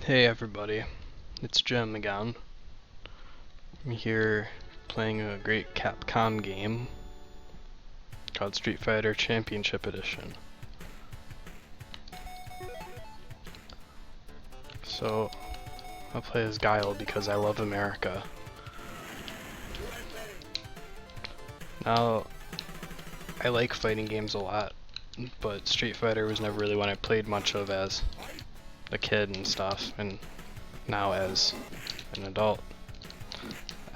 Hey everybody, it's Jim again. I'm here playing a great Capcom game called Street Fighter Championship Edition. So, I'll play as Guile because I love America. Now, I like fighting games a lot, but Street Fighter was never really one I played much of as a kid and stuff, and now as an adult.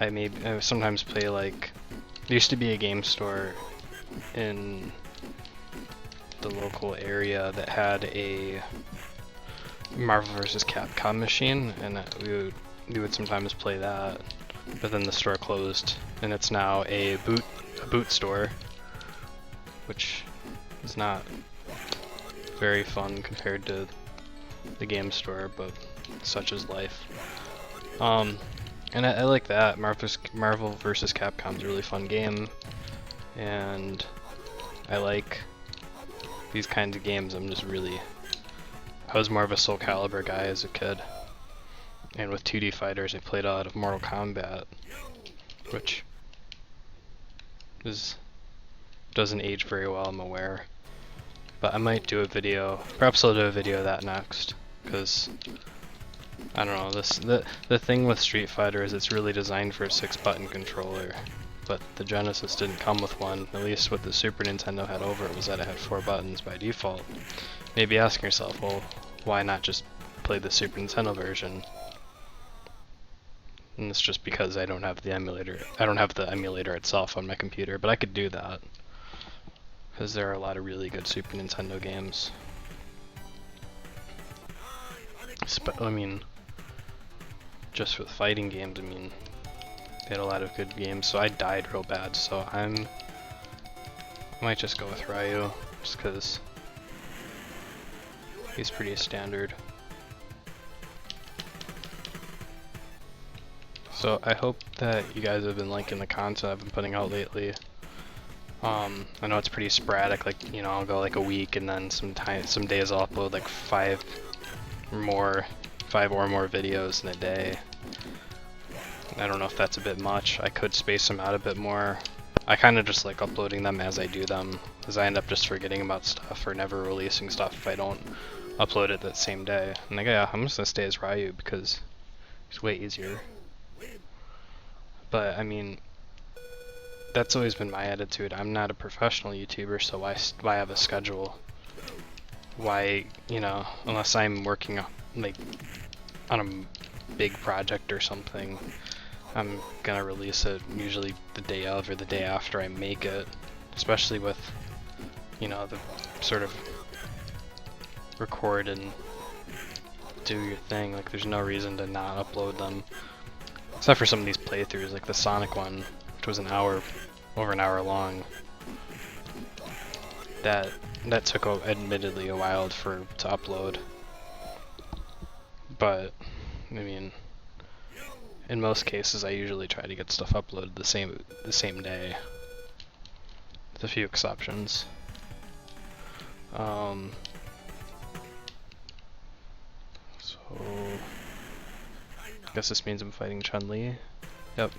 I sometimes play like, there used to be a game store in the local area that had a Marvel vs. Capcom machine, and we would sometimes play that, but then the store closed, and it's now a boot store, which is not very fun compared to the game store, but such is life. And I like that. Marvel vs. Capcom is a really fun game, and I like these kinds of games. I was more of a Soul Calibur guy as a kid, and with 2D fighters I played a lot of Mortal Kombat, which doesn't age very well, I'm aware. But I might do a video, perhaps I'll do a video of that next, because I don't know, the thing with Street Fighter is it's really designed for a 6-button controller, but the Genesis didn't come with one. At least what the Super Nintendo had over it was that it had 4 buttons by default. Maybe asking yourself, well, why not just play the Super Nintendo version? And it's just because I don't have the emulator. I don't have the emulator itself on my computer, but I could do that, because there are a lot of really good Super Nintendo games. I mean, just with fighting games, I mean, they had a lot of good games. So I died real bad, so I might just go with Ryu, just because he's pretty standard. So I hope that you guys have been liking the content I've been putting out lately. I know it's pretty sporadic, like, you know, I'll go like a week, and then some days I'll upload like 5 or more videos in a day. I don't know if that's a bit much. I could space them out a bit more. I kind of just like uploading them as I do them, because I end up just forgetting about stuff or never releasing stuff if I don't upload it that same day. And like, yeah, I'm just gonna stay as Ryu because it's way easier. But I mean, that's always been my attitude. I'm not a professional YouTuber, so why have a schedule? Why, you know, unless I'm working like on a big project or something, I'm gonna release it usually the day of or the day after I make it. Especially with, you know, the sort of record and do your thing. Like, there's no reason to not upload them. Except for some of these playthroughs, like the Sonic one, which was over an hour long. That took admittedly a while to upload. But I mean, in most cases, I usually try to get stuff uploaded the same day, with a few exceptions. So I guess this means I'm fighting Chun-Li. Yep.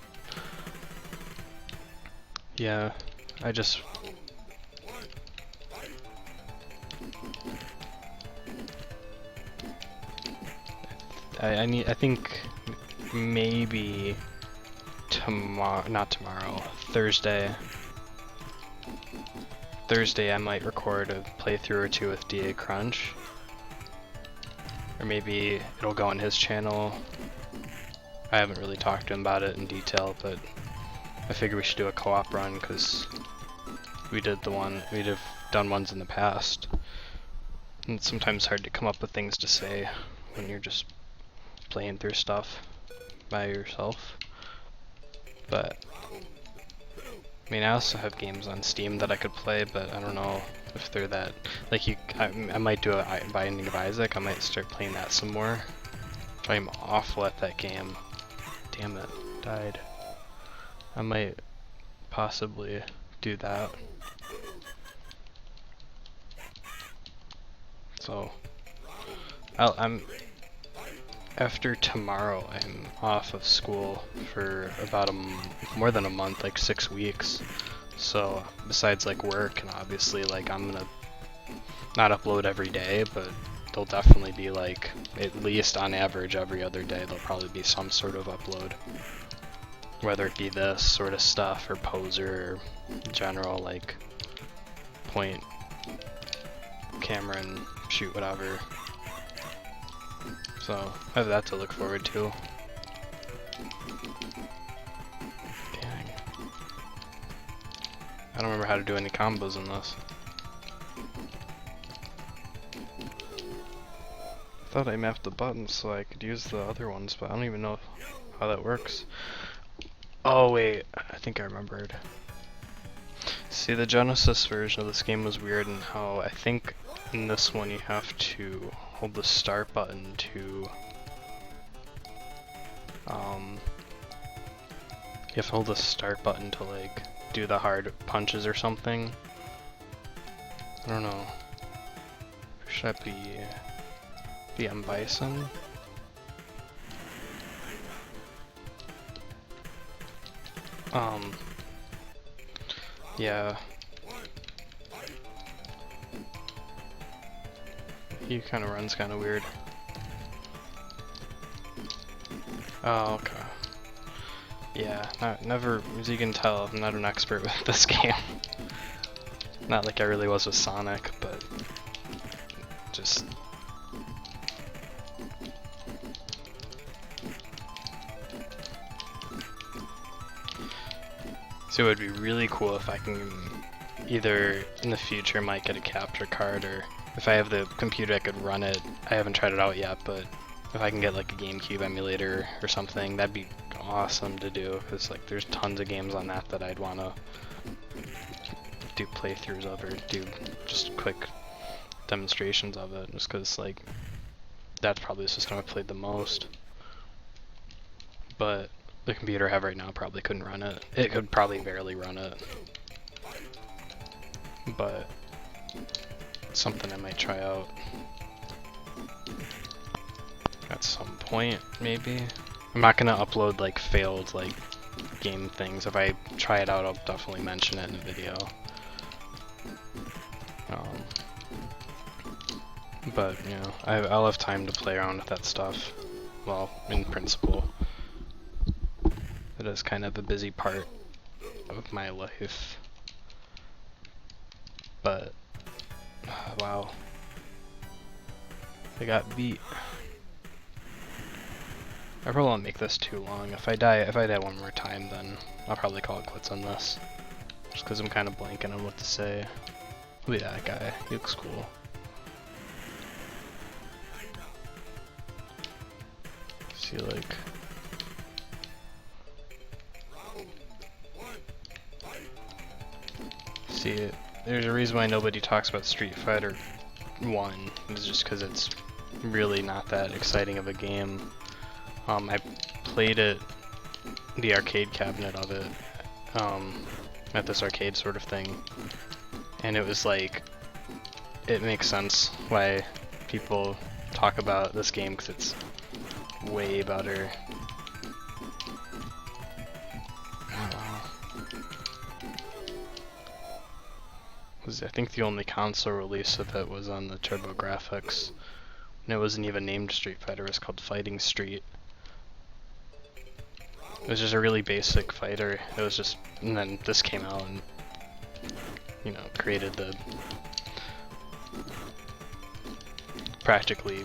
Yeah, I think maybe Thursday I might record a playthrough or two with DA Crunch. Or maybe it'll go on his channel. I haven't really talked to him about it in detail, but I figure we should do a co-op run, because we'd have done ones in the past. And it's sometimes hard to come up with things to say when you're just playing through stuff by yourself. But I mean, I also have games on Steam that I could play, but I don't know if they're that, like, I might do a Binding of Isaac. I might start playing that some more. I'm awful at that game. Damn it, died. I might possibly do that. So I'm after tomorrow, I'm off of school for about more than a month, like 6 weeks. So besides like work, and obviously like I'm gonna not upload every day, but there'll definitely be like, at least on average every other day, there'll probably be some sort of upload. Whether it be this sort of stuff, or poser, or general like point camera and shoot whatever. So I have that to look forward to. Dang. I don't remember how to do any combos in this. I thought I mapped the buttons so I could use the other ones, but I don't even know how that works. Oh wait, I think I remembered. See, the Genesis version of this game was weird in how I think in this one you have to hold the start button to you have to hold the start button to like do the hard punches or something. I don't know. Should I be M. Bison? Yeah. He kind of runs kind of weird. Oh, okay. Yeah, never, as you can tell, I'm not an expert with this game. Not like I really was with Sonic, but just... So it would be really cool if I can either in the future might get a capture card, or if I have the computer I could run it. I haven't tried it out yet, but if I can get like a GameCube emulator or something, that'd be awesome to do, because like there's tons of games on that that I'd want to do playthroughs of, or do just quick demonstrations of it, just because like that's probably the system I played the most. But the computer I have right now probably couldn't run it. It could probably barely run it. But it's something I might try out at some point, maybe. I'm not gonna upload like failed like game things. If I try it out, I'll definitely mention it in the video. But you know, I'll have time to play around with that stuff. Well, in principle. It is kind of a busy part of my life. But wow, I got beat. I probably won't make this too long. If I die one more time, then I'll probably call it quits on this. Just because I'm kind of blanking on what to say. Look at that guy. He looks cool. See, like, see, there's a reason why nobody talks about Street Fighter 1. It's just because it's really not that exciting of a game. I played it, the arcade cabinet of it, at this arcade sort of thing, and it was like, it makes sense why people talk about this game, because it's way better. I think the only console release of it was on the TurboGrafx, and it wasn't even named Street Fighter. It was called Fighting Street. It was just a really basic fighter. It was just, and then this came out and, you know, created the, practically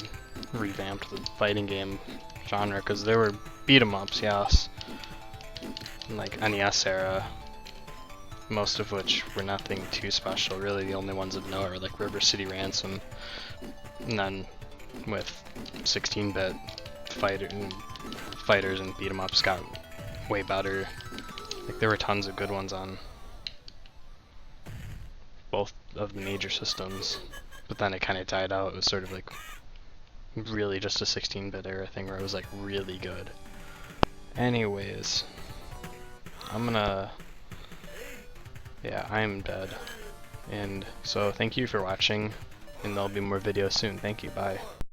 revamped the fighting game genre, because there were beat 'em ups, yes, in like NES era, most of which were nothing too special. Really, the only ones of note are like River City Ransom, and then with 16-bit fighters and beat 'em ups got way better. Like there were tons of good ones on both of the major systems, but then it kind of died out. It was sort of like really just a 16-bit era thing where it was like really good. Anyways, yeah, I'm dead. And so thank you for watching, and there'll be more videos soon. Thank you, bye.